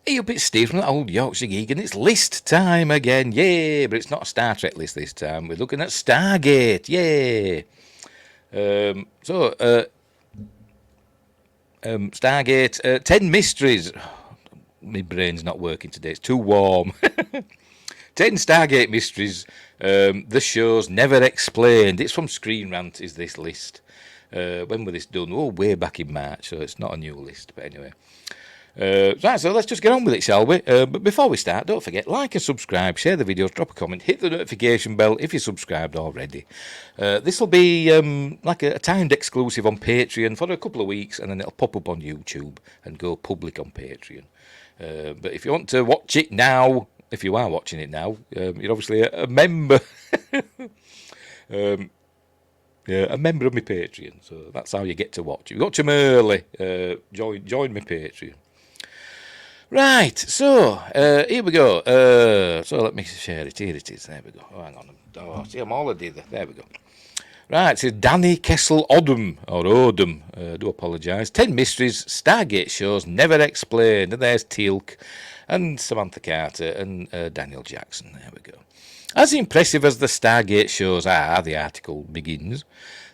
Hey up, it's Steve from the old Yorkshire Geek, and it's list time again, yay! But it's not a Star Trek list this time, we're looking at Stargate, yay! Stargate, 10 mysteries. My brain's not working today, it's too warm. 10 Stargate mysteries, the show's never explained. It's from Screen Rant, is this list. When was this done? Oh, way back in March, so it's not a new list, but anyway. Right, so let's just get on with it, shall we? But before we start, don't forget, like and subscribe, share the videos, drop a comment, hit the notification bell if you're subscribed already. This will be like a timed exclusive on Patreon for a couple of weeks, and then it'll pop up on YouTube and go public on Patreon. But if you want to watch it now, if you are watching it now, you're obviously a member. Yeah, a member of my Patreon, so that's how you get to watch it. You watch them early. Join my Patreon. Right, so here we go. So let me share it. Here it is. There we go. Oh, hang on. Oh, see, I'm already there. There we go. Right, so Danny Kessel Odom, or Odom, do apologise. 10 mysteries, Stargate shows never explained. And there's Teal'c and Samantha Carter and Daniel Jackson. There we go. As impressive as the Stargate shows are, the article begins,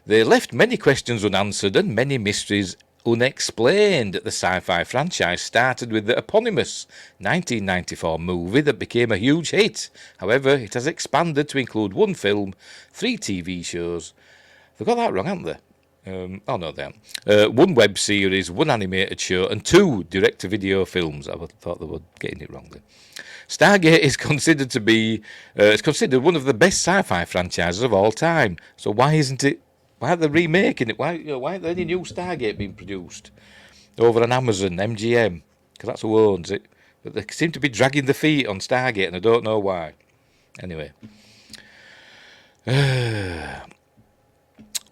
they left many questions unanswered and many mysteries unexplained. The sci-fi franchise started with the eponymous 1994 movie that became a huge hit. However, it has expanded to include 1 film, 3 TV shows. They've got that wrong, haven't they? Oh no, they haven't. 1 web series, 1 animated show, and 2 direct-to-video films. I thought they were getting it wrong there. Stargate is considered to be, it's considered one of the best sci-fi franchises of all time. So why isn't it? Why are they remaking it? Why aren't there any new Stargate being produced over on Amazon, MGM? Because that's who owns it. But they seem to be dragging the feet on Stargate, and I don't know why. Anyway.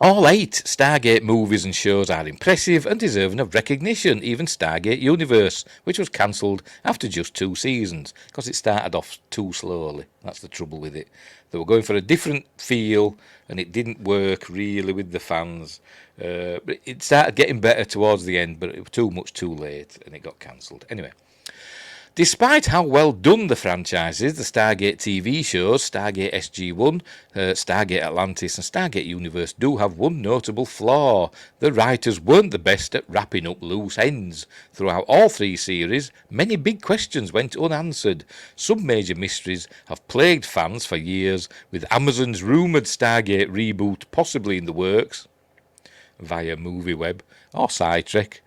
All 8 Stargate movies and shows are impressive and deserving of recognition, even Stargate Universe, which was cancelled after just 2 seasons, because it started off too slowly. That's the trouble with it. They were going for a different feel, and it didn't work really with the fans. But it started getting better towards the end, but it was too much too late, and it got cancelled. Anyway. Despite how well done the franchise is, the Stargate TV shows, Stargate SG-1, Stargate Atlantis and Stargate Universe do have one notable flaw. The writers weren't the best at wrapping up loose ends. Throughout all 3 series, many big questions went unanswered. Some major mysteries have plagued fans for years, with Amazon's rumoured Stargate reboot possibly in the works, via MovieWeb or Sci-Trek.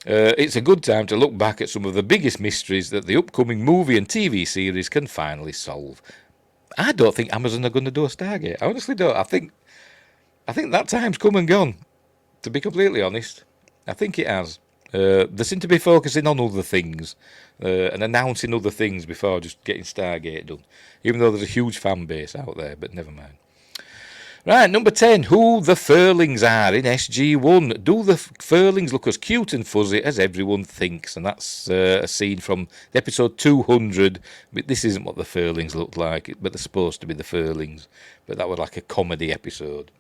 It's a good time to look back at some of the biggest mysteries that the upcoming movie and TV series can finally solve. I don't think Amazon are going to do a Stargate. I honestly don't. I think that time's come and gone, to be completely honest. I think it has. They seem to be focusing on other things and announcing other things before just getting Stargate done. Even though there's a huge fan base out there, but never mind. Right, number 10, who the Furlings are in SG-1. Do the Furlings look as cute and fuzzy as everyone thinks? And that's a scene from the episode 200. But this isn't what the Furlings look like, but they're supposed to be the Furlings. But that was like a comedy episode.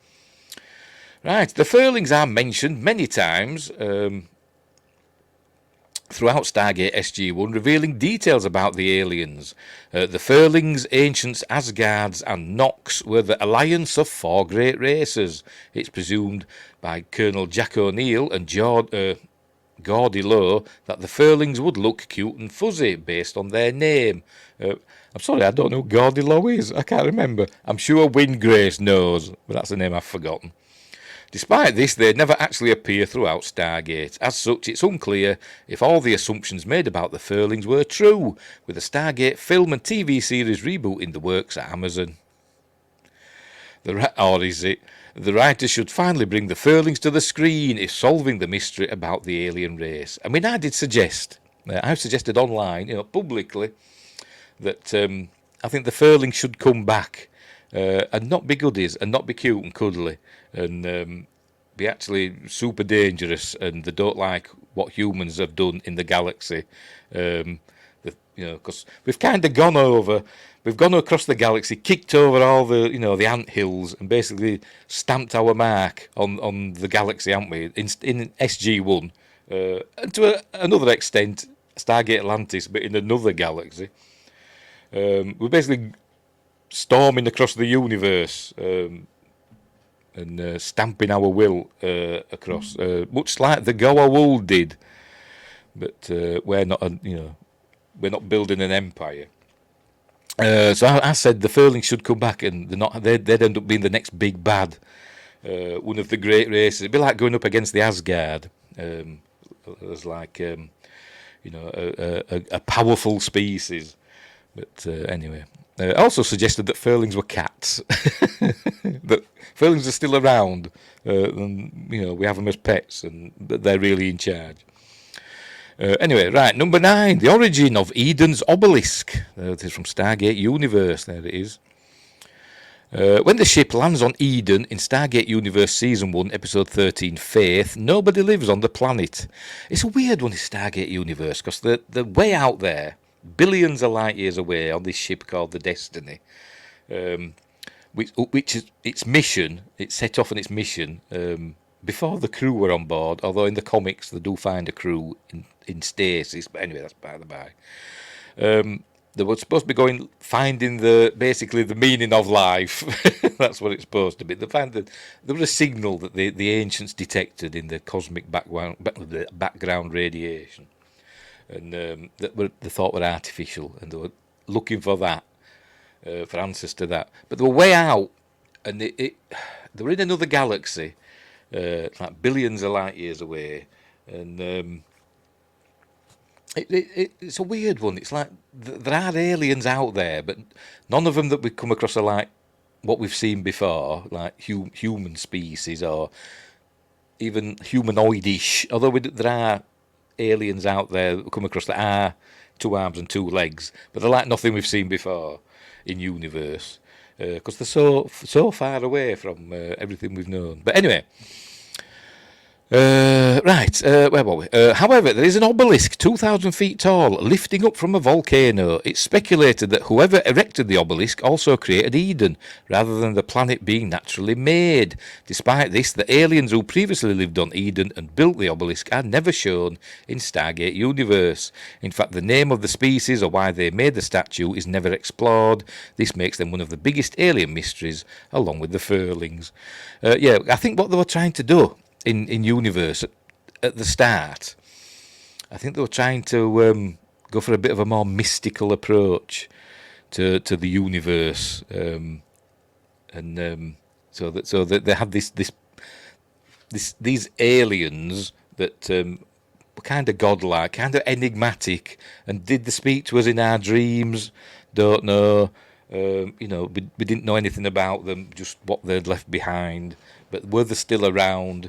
Right, the Furlings are mentioned many times throughout Stargate SG-1, revealing details about the aliens. The Furlings, Ancients, Asgards and Nox were the alliance of 4 great races. It's presumed by Colonel Jack O'Neill and Geordie Lowe that the Furlings would look cute and fuzzy based on their name. I'm sorry, I don't know who Geordie Lowe is. I can't remember. I'm sure Windgrace knows, but that's the name I've forgotten. Despite this, they never actually appear throughout Stargate. As such, it's unclear if all the assumptions made about the Furlings were true, with a Stargate film and TV series reboot in the works at Amazon. Or is it? The writers should finally bring the Furlings to the screen if solving the mystery about the alien race. I mean, I did suggest, I've suggested online, publicly, that I think the Furlings should come back and not be goodies and not be cute and cuddly and be actually super dangerous, and they don't like what humans have done in the galaxy. Because we've kind of gone across the galaxy, kicked over all the the ant hills, and basically stamped our mark on the galaxy, haven't we? In SG-1, and to another extent, Stargate Atlantis, but in another galaxy. We're basically storming across the universe and stamping our will across, much like the Goa'uld did. But we're not, we're not building an empire. So I said the Furlings should come back, and they're not. They'd end up being the next big bad, one of the great races. It'd be like going up against the Asgard. As like a powerful species. But anyway, also suggested that Furlings were cats. That Furlings are still around, and we have them as pets, and that they're really in charge. Anyway, right, number 9, the origin of Eden's Obelisk. It is from Stargate Universe, there it is. When the ship lands on Eden in Stargate Universe Season 1, Episode 13, Faith, nobody lives on the planet. It's a weird one in Stargate Universe, because they're way out there, billions of light years away, on this ship called the Destiny, which is its mission. It set off on its mission before the crew were on board, although in the comics they do find a crew in stasis, but anyway, that's by the by. They were supposed to be finding basically the meaning of life. That's what it's supposed to be. They found that there was a signal that the ancients detected in the cosmic background radiation, and that they thought were artificial, and they were looking for that, for answers to that. But they were way out, and they were in another galaxy, like billions of light years away, and it's a weird one. It's like there are aliens out there, but none of them that we come across are like what we've seen before, like human species or even humanoidish. Although there are aliens out there that we come across that are 2 arms and 2 legs, but they're like nothing we've seen before in universe, because they're so far away from everything we've known. But anyway. Where were we? However, there is an obelisk 2,000 feet tall, lifting up from a volcano. It's speculated that whoever erected the obelisk also created Eden, rather than the planet being naturally made. Despite this, the aliens who previously lived on Eden and built the obelisk are never shown in Stargate Universe. In fact, the name of the species or why they made the statue is never explored. This makes them one of the biggest alien mysteries, along with the Furlings. I think what they were trying to do in universe at the start, I think they were trying to go for a bit of a more mystical approach to the universe, so that they had these aliens that were kind of godlike, kind of enigmatic, and did they speak to us in our dreams? Don't know. We didn't know anything about them, just what they'd left behind. But were they still around?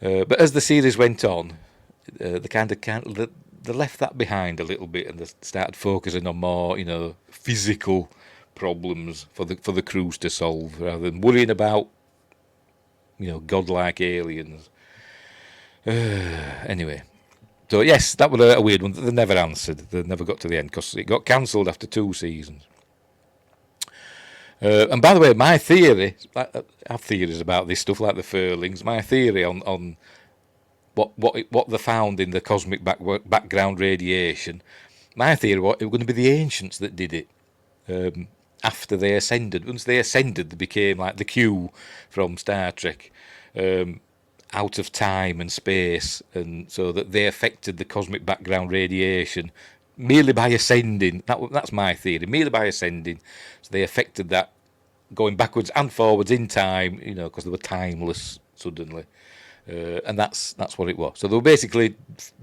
But as the series went on, they they left that behind a little bit, and they started focusing on more, physical problems for the crews to solve, rather than worrying about, godlike aliens. Anyway, so yes, that was a weird one that they never answered. They never got to the end because it got cancelled after 2 seasons. And by the way, my theory, I have theories about this stuff, like the Furlings. My theory on what they found in the cosmic background radiation, my theory was it was going to be the ancients that did it after they ascended. Once they ascended, they became like the Q from Star Trek, out of time and space, and so that they affected the cosmic background radiation merely by ascending. That's my theory. Merely by ascending, so they affected that, going backwards and forwards in time, because they were timeless suddenly, and that's what it was. So they were basically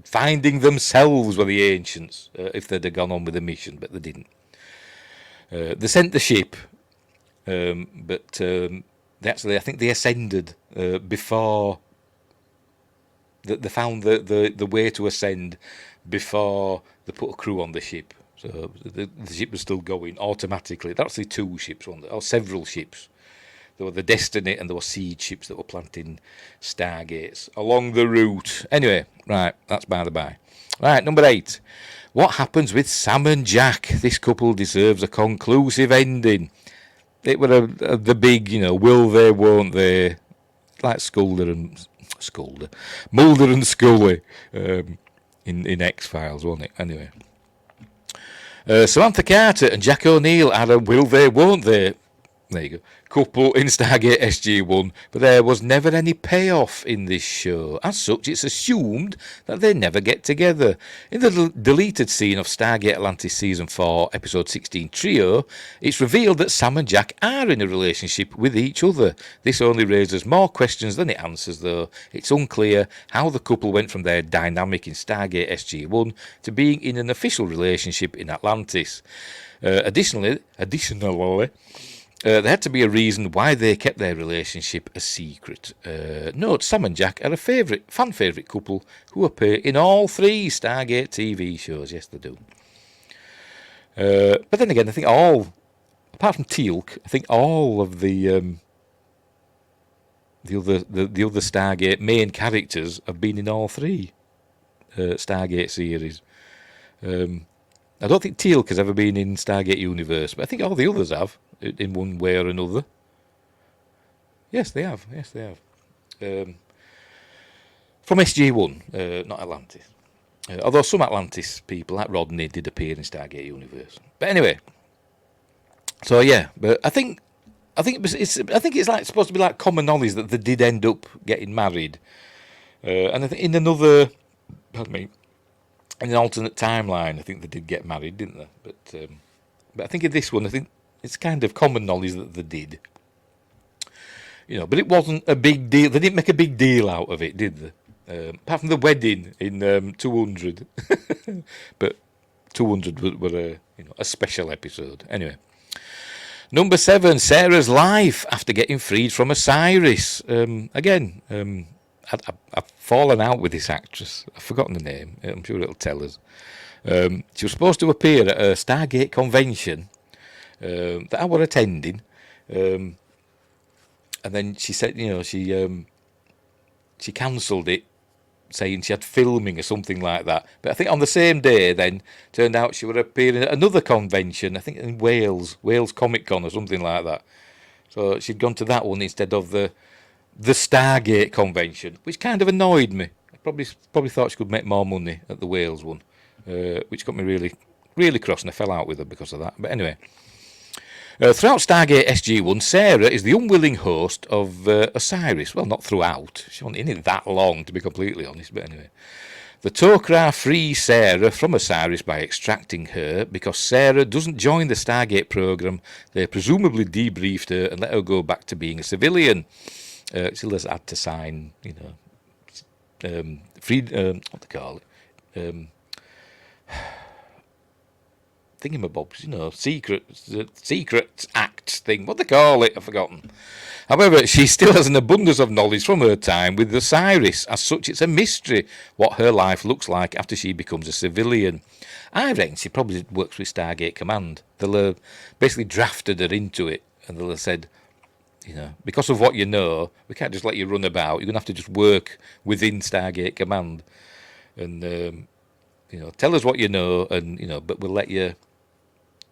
finding themselves were the ancients, if they'd have gone on with the mission, but they didn't. They sent the ship, but I think they ascended before. They found the way to ascend before they put a crew on the ship. So the ship was still going automatically. There were actually 2 ships, or several ships. There were the Destiny and there were siege ships that were planting Stargates along the route. Anyway, right, that's by the by. Right, number 8. What happens with Sam and Jack? This couple deserves a conclusive ending. It were the big, will they, won't they? Like Mulder and Scully. in X-Files, wasn't it? Anyway. Samantha Carter and Jack O'Neill are a will they, won't they? There you go. Couple in Stargate SG-1, but there was never any payoff in this show. As such, it's assumed that they never get together. In the deleted scene of Stargate Atlantis Season 4, Episode 16 Trio, it's revealed that Sam and Jack are in a relationship with each other. This only raises more questions than it answers, though. It's unclear how the couple went from their dynamic in Stargate SG-1 to being in an official relationship in Atlantis. Additionally, there had to be a reason why they kept their relationship a secret. Note, Sam and Jack are a fan favourite couple who appear in all 3 Stargate TV shows. Yes, they do. But then again, I think apart from Teal'c, I think all of the other Stargate main characters have been in all 3 Stargate series. I don't think Teal'c has ever been in Stargate Universe, but I think all the others have, in one way or another. Yes, they have. From SG-1, not Atlantis. Although some Atlantis people, like Rodney, did appear in Stargate Universe. But anyway, so yeah, but I think it's like supposed to be like common knowledge that they did end up getting married, and I think in another, in an alternate timeline, I think they did get married, didn't they? But I think in this one, I think it's kind of common knowledge that they did. But it wasn't a big deal. They didn't make a big deal out of it, did they? Apart from the wedding in 200. But 200 were a special episode. Anyway. Number 7, Sarah's life after getting freed from Osiris. Again, I've fallen out with this actress. I've forgotten the name. I'm sure it'll tell us. She was supposed to appear at a Stargate convention that I were attending, and then she said, she cancelled it, saying she had filming or something like that. But I think on the same day, then turned out she would appear at another convention. I think in Wales Comic Con or something like that. So she'd gone to that one instead of the Stargate convention, which kind of annoyed me. I probably thought she could make more money at the Wales one, which got me really, really cross, and I fell out with her because of that. But anyway. Throughout Stargate SG-1, Sarah is the unwilling host of Osiris. Well, not throughout. She wasn't in it that long, to be completely honest. But anyway. The Tok'ra free Sarah from Osiris by extracting her. Because Sarah doesn't join the Stargate program, they presumably debriefed her and let her go back to being a civilian. Still has had to sign, free, what they call it? Thingamabobs, secret act thing, what they call it, I've forgotten. However, she still has an abundance of knowledge from her time with Osiris. As such, it's a mystery what her life looks like after she becomes a civilian. I reckon she probably works with Stargate Command. They'll have basically drafted her into it, and they'll have said, because of what you know, we can't just let you run about. You're going to have to just work within Stargate Command. And, tell us what you know, and, but we'll let you...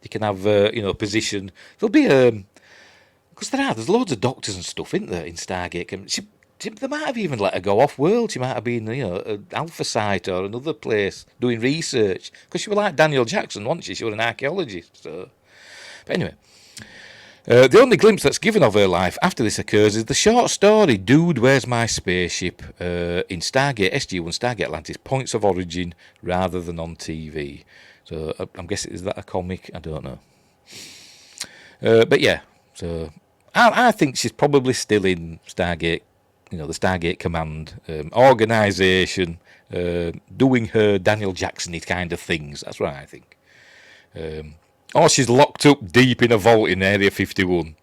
You can have, a position. There'll be because there's loads of doctors and stuff, isn't there, in Stargate? They might have even let her go off world. She might have been, an Alpha Site or another place doing research. Because she was like Daniel Jackson, wasn't she? She was an archaeologist. So, but anyway, the only glimpse that's given of her life after this occurs is the short story "Dude, Where's My Spaceship?" In Stargate SG-1, Stargate Atlantis, Points of Origin, rather than on TV. So I'm guessing, is that a comic? I don't know. But yeah, so I think she's probably still in Stargate, the Stargate Command organisation, doing her Daniel Jackson-y kind of things. That's what I think. Or she's locked up deep in a vault in Area 51,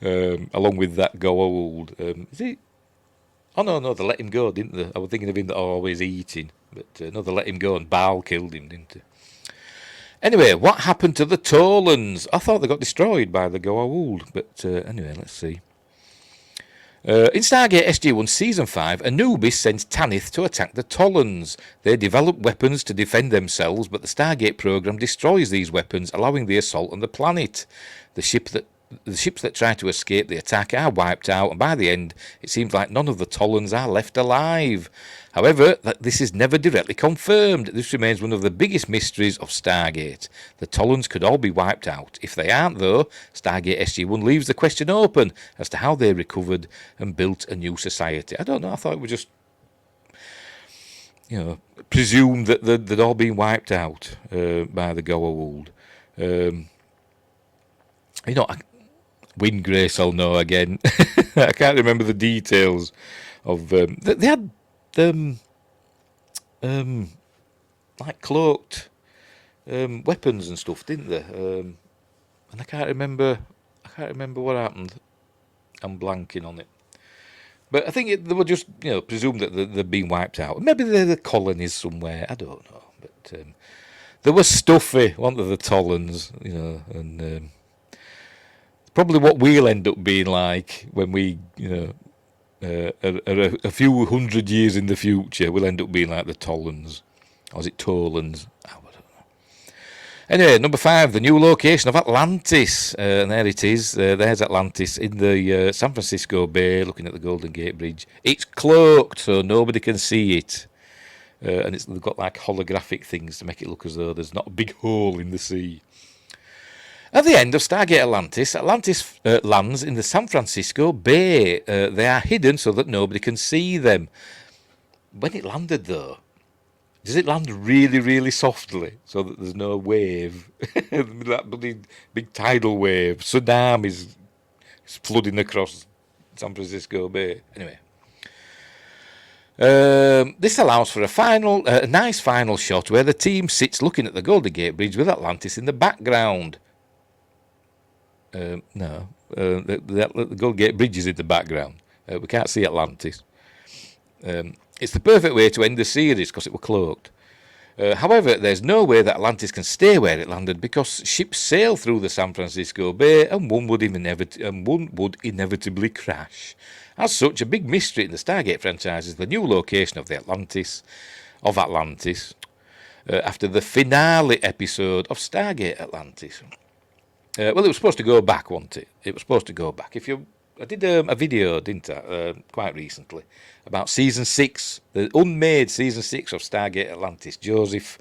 along with that Goa'uld. Is it? Oh no, they let him go, didn't they? I was thinking of him always eating. But no, they let him go and Baal killed him, didn't he? Anyway, what happened to the Tollans? I thought they got destroyed by the Goa'uld. But anyway, let's see. In Stargate SG-1 Season 5, Anubis sends Tanith to attack the Tollans. They develop weapons to defend themselves, but the Stargate program destroys these weapons, allowing the assault on the planet. The ship that the ships that try to escape the attack are wiped out, and by the end, it seems like none of the Tollans are left alive. However, this is never directly confirmed. This remains one of the biggest mysteries of Stargate. The Tollans could all be wiped out. If they aren't, though, Stargate SG-1 leaves the question open as to how they recovered and built a new society. I don't know, I thought it was just, presumed that they'd all been wiped out by the Goa'uld. Windgrace I'll know again. I can't remember the details of. They had like cloaked weapons and stuff, didn't they? And I can't remember what happened. I'm blanking on it. But I think they were just, presumed that they'd been wiped out. Maybe they're the colonies somewhere. I don't know. But they were stuffy, weren't they, the Tollans? And probably what we'll end up being like when we, are a few hundred years in the future. We'll end up being like the Tollans. Or is it Tollans? I don't know. Anyway, number 5, the new location of Atlantis. And there it is. There's Atlantis in the San Francisco Bay, looking at the Golden Gate Bridge. It's cloaked, so nobody can see it. And they've got like holographic things to make it look as though there's not a big hole in the sea. At the end of Stargate Atlantis, Atlantis lands in the San Francisco Bay. They are hidden so that nobody can see them. When it landed, though, does it land really, really softly so that there's no wave? That bloody big tidal wave. Tsunamis flooding across San Francisco Bay. Anyway. This allows for a nice final shot where the team sits looking at the Golden Gate Bridge with Atlantis in the background. No, the Golden Gate Bridge is in the background. We can't see Atlantis. It's the perfect way to end the series because it were cloaked. However, there's no way that Atlantis can stay where it landed because ships sail through the San Francisco Bay and one would inevitably crash. As such, a big mystery in the Stargate franchise is the new location of Atlantis, after the finale episode of Stargate Atlantis. Well, it was supposed to go back, wasn't it? It was supposed to go back. I did a video, didn't I, quite recently, about Season 6, the unmade Season 6 of Stargate Atlantis. Joseph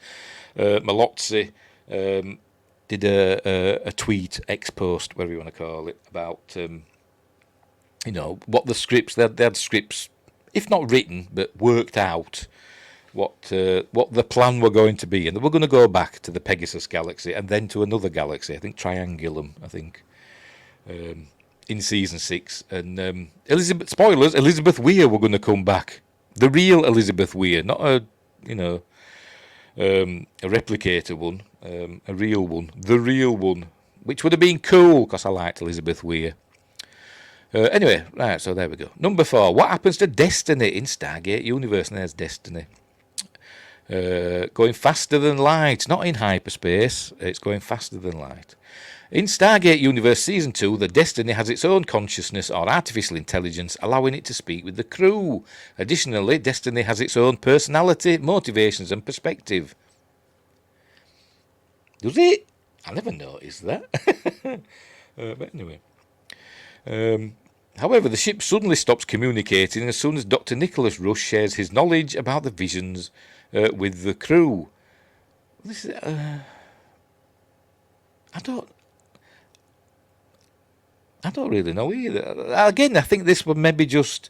Malozzi did a tweet, X-post, whatever you want to call it, about, what the scripts, they had scripts, if not written, but worked out, what the plan were going to be. And they were going to go back to the Pegasus galaxy and then to another galaxy, I think Triangulum, in Season 6. And Elizabeth Weir were going to come back. The real Elizabeth Weir, not a replicator one, a real one. The real one, which would have been cool because I liked Elizabeth Weir. Anyway, right, so there we go. Number 4, what happens to Destiny in Stargate Universe? And there's Destiny. Going faster than light, not in hyperspace, it's going faster than light. In Stargate Universe Season 2, the Destiny has its own consciousness or artificial intelligence, allowing it to speak with the crew. Additionally, Destiny has its own personality, motivations and perspective. Does it? I never noticed that. But anyway. However, the ship suddenly stops communicating as soon as Dr. Nicholas Rush shares his knowledge about the visions with the crew. This is, I don't really know either. Again, I think this was maybe just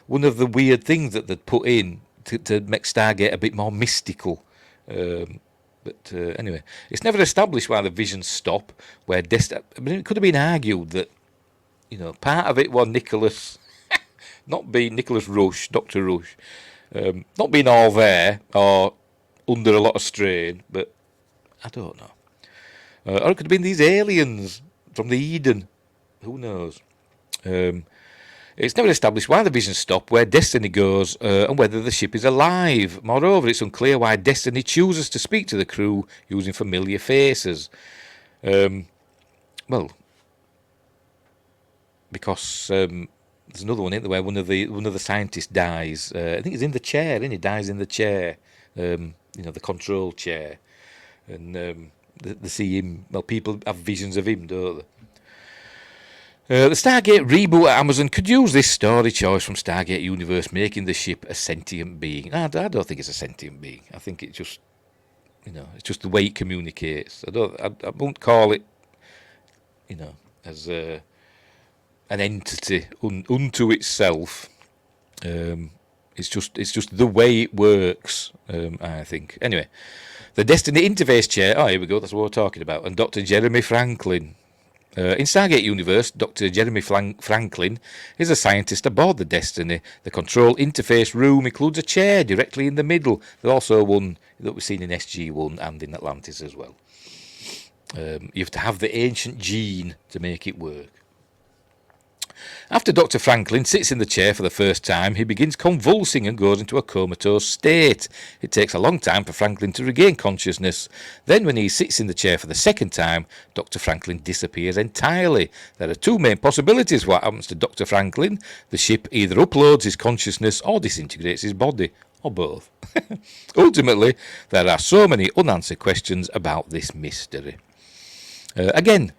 one of the weird things that they'd put in to make Stargate a bit more mystical. But anyway, it's never established why the visions stop. It could have been argued that, part of it was Nicholas, not being Nicholas Rush, Dr. Rush, not being all there or under a lot of strain, but I don't know. Or it could have been these aliens from the Eden. Who knows? It's never established why the visions stop, where Destiny goes, and whether the ship is alive. Moreover, it's unclear why Destiny chooses to speak to the crew using familiar faces. Well, because there's another one, isn't there, where one of the scientists dies. I think he's in the chair, isn't he? Dies in the chair, the control chair, and they see him. Well, people have visions of him, don't they? The Stargate reboot at Amazon could use this story choice from Stargate Universe, making the ship a sentient being. I don't think it's a sentient being. I think it just, it's just the way it communicates. I won't call it, as an entity unto itself. It's just the way it works. I think. Anyway, the Destiny interface chair. Oh, here we go. That's what we're talking about. And Dr. Jeremy Franklin. In Stargate Universe, Dr. Jeremy Franklin is a scientist aboard the Destiny. The control interface room includes a chair directly in the middle. There's also one that we've seen in SG-1 and in Atlantis as well. You have to have the ancient gene to make it work. After Dr. Franklin sits in the chair for the first time, he begins convulsing and goes into a comatose state. It takes a long time for Franklin to regain consciousness. Then when he sits in the chair for the second time, Dr. Franklin disappears entirely. There are two main possibilities what happens to Dr. Franklin. The ship either uploads his consciousness or disintegrates his body, or both. Ultimately, there are so many unanswered questions about this mystery. Again,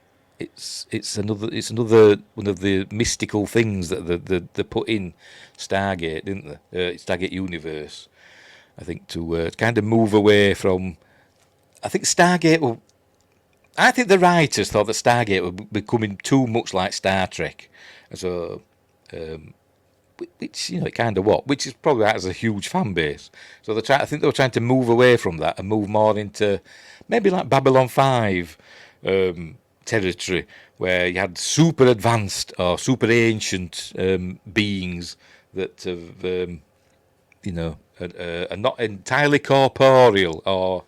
it's another one of the mystical things that they put in Stargate, didn't they? Stargate Universe, I think, to kind of move away from. I think Stargate. I think the writers thought that Stargate was becoming too much like Star Trek, so which it kind of what, which is probably has a huge fan base. So I think they were trying to move away from that and move more into maybe like Babylon 5. Territory where you had super advanced or super ancient beings that have, are not entirely corporeal or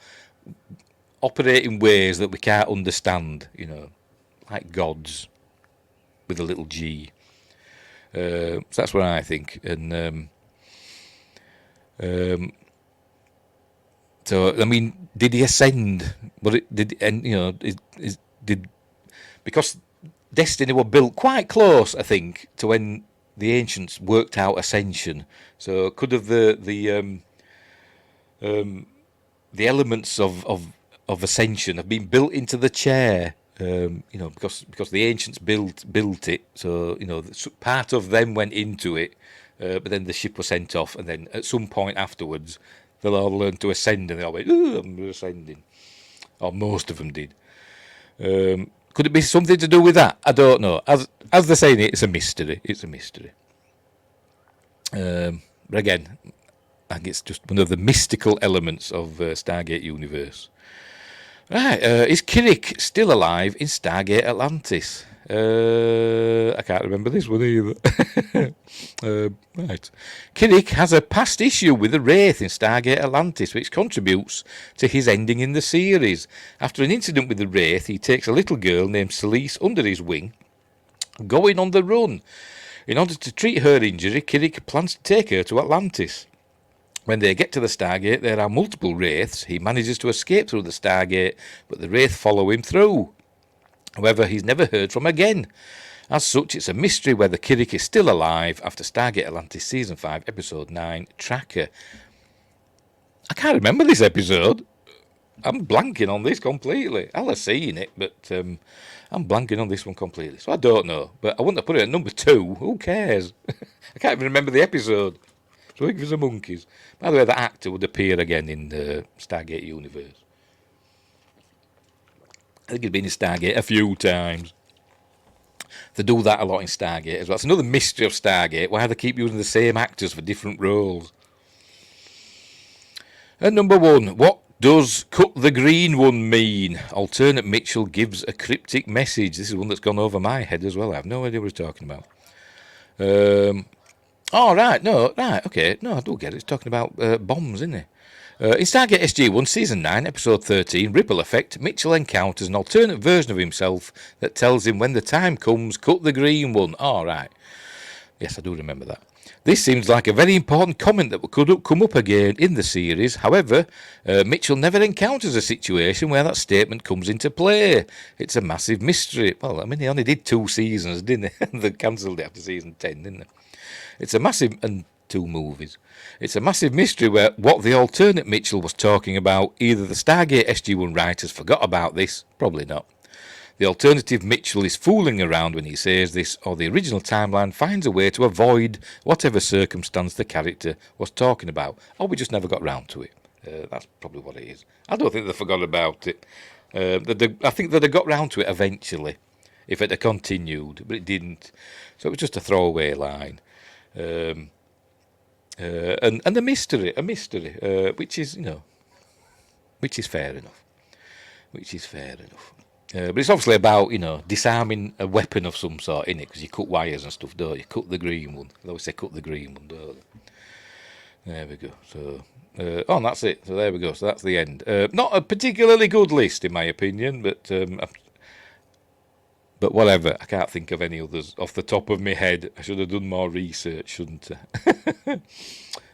operate in ways that we can't understand, like gods with a little g. So that's what I think. And so, I mean, did he ascend? Because Destiny were built quite close, I think, to when the ancients worked out ascension. So could have the elements of ascension have been built into the chair, because the ancients built it. So part of them went into it, but then the ship was sent off, and then at some point afterwards, they'll all learn to ascend, and they all went, "Ooh, I'm ascending," or most of them did. Could it be something to do with that? I don't know. As they're saying it, it's a mystery. It's a mystery. But again, I think it's just one of the mystical elements of Stargate Universe. Right, is Kiryk still alive in Stargate Atlantis? I can't remember this one either. Right. Kiryk has a past issue with the Wraith in Stargate Atlantis, which contributes to his ending in the series. After an incident with the Wraith, he takes a little girl named Celeste under his wing, going on the run. In order to treat her injury, Kiryk plans to take her to Atlantis. When they get to the Stargate, there are multiple Wraiths. He manages to escape through the Stargate, but the Wraith follow him through. However, he's never heard from again. As such, it's a mystery whether Kiryk is still alive after Stargate Atlantis Season 5, Episode 9, Tracker. I can't remember this episode. I'm blanking on this completely. I'll have seen it, but I'm blanking on this one completely. So I don't know. But I wouldn't have put it at number 2. Who cares? I can't even remember the episode. So it was the monkeys. By the way, the actor would appear again in the Stargate Universe. I think he's been in Stargate a few times. They do that a lot in Stargate as well. It's another mystery of Stargate, why they keep using the same actors for different roles. And number 1, what does cut the green one mean? Alternate Mitchell gives a cryptic message. This is one that's gone over my head as well. I have no idea what he's talking about. Okay. No, I do get it. It's talking about bombs, isn't it? In Stargate SG-1, Season 9, Episode 13, Ripple Effect, Mitchell encounters an alternate version of himself that tells him when the time comes, cut the green one. All right. Yes, I do remember that. This seems like a very important comment that could come up again in the series. However, Mitchell never encounters a situation where that statement comes into play. It's a massive mystery. Well, I mean, they only did 2 seasons, didn't they? They cancelled it after Season 10, didn't they? It's a massive... and 2 movies. It's a massive mystery where what the alternate Mitchell was talking about. Either the Stargate SG-1 writers forgot about this, probably not. The alternative Mitchell is fooling around when he says this, or the original timeline finds a way to avoid whatever circumstance the character was talking about, or we just never got round to it. That's probably what it is. I don't think they forgot about it. I think that they got round to it eventually, if it had continued, but it didn't. So it was just a throwaway line. And a mystery, which is, which is fair enough. But it's obviously about, disarming a weapon of some sort, innit? Because you cut wires and stuff, don't you? Cut the green one. They always say cut the green one, don't they? There we go. So, and that's it. So there we go. So that's the end. Not a particularly good list, in my opinion, but whatever. I can't think of any others off the top of my head. I should have done more research, shouldn't I?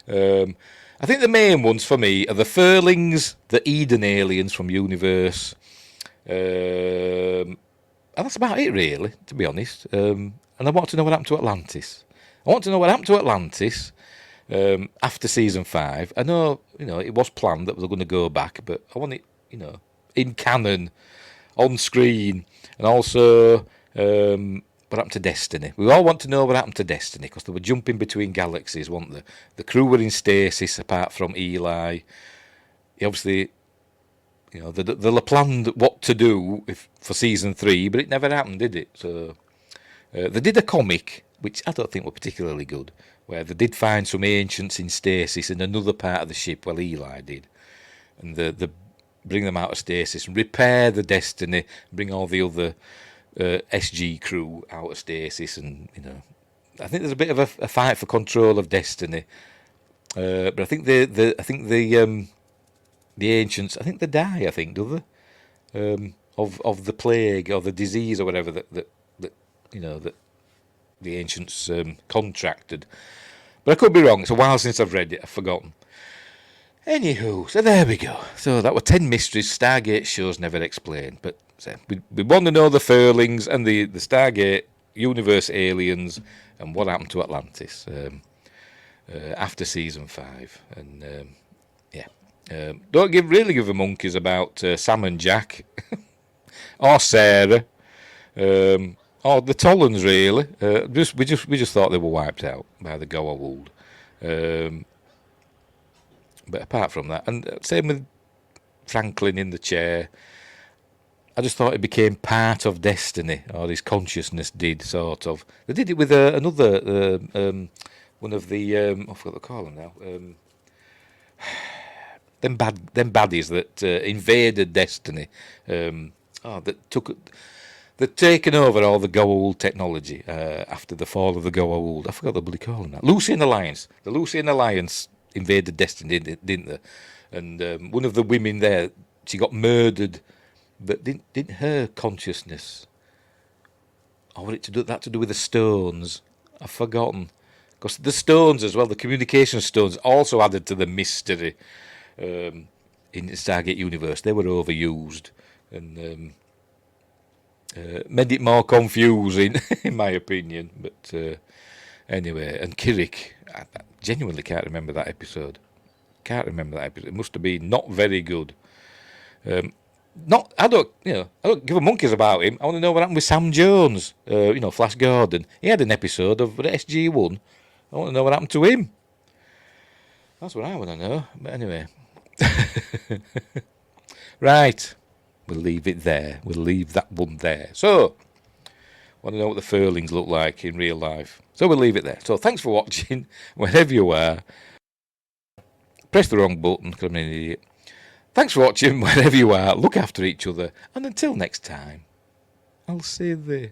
I think the main ones for me are the Furlings, the Eden aliens from Universe. And that's about it, really, to be honest. And I want to know what happened to Atlantis. After season 5. I know, it was planned that we were going to go back, but I want it, in canon, on screen, and also what happened to Destiny. We all want to know what happened to Destiny, because they were jumping between galaxies, weren't they? The crew were in stasis, apart from Eli. He obviously, they'll planned what to do for season 3, but it never happened, did it? So they did a comic, which I don't think were particularly good, where they did find some ancients in stasis in another part of the ship, well, Eli did, and they bring them out of stasis and repair the Destiny, bring all the other SG crew out of stasis, and I think there's a bit of a fight for control of Destiny, but I think the ancients, I think they die. I think, do they? Of the plague or the disease or whatever that the ancients contracted. But I could be wrong. It's a while since I've read it. I've forgotten. Anywho, so there we go. So that were 10 mysteries Stargate shows never explained. But we want to know the Furlings and the Stargate universe aliens and what happened to Atlantis after season 5. And don't really give a monkeys about Sam and Jack or Sarah or the Tollans, really. We just thought they were wiped out by the Goa'uld. But apart from that, and same with Franklin in the chair, I just thought it became part of Destiny, or his consciousness did, sort of. They did it with another one of the I forgot what they call them now. Them baddies that invaded Destiny. They'd taken over all the Goa'uld technology after the fall of the Goa'uld. I forgot what they call them now. Lucian Alliance. The Lucian Alliance invaded Destiny, didn't they? And one of the women there, she got murdered, but didn't her consciousness, or was it to do with the stones? I've forgotten. Because the stones as well, the communication stones, also added to the mystery in the Stargate universe. They were overused and made it more confusing, in my opinion. But anyway, and Kiryk, I genuinely can't remember that episode. It must have been not very good. I don't give a monkeys about him. I want to know what happened with Sam Jones. Flash Gordon. He had an episode of SG1. I want to know what happened to him. That's what I want to know. But anyway. Right. We'll leave it there. We'll leave that one there. So, want to know what the Furlings look like in real life. So we'll leave it there. So thanks for watching. Wherever you are. Press the wrong button because I'm an idiot. Thanks for watching. Wherever you are. Look after each other. And until next time, I'll see you there.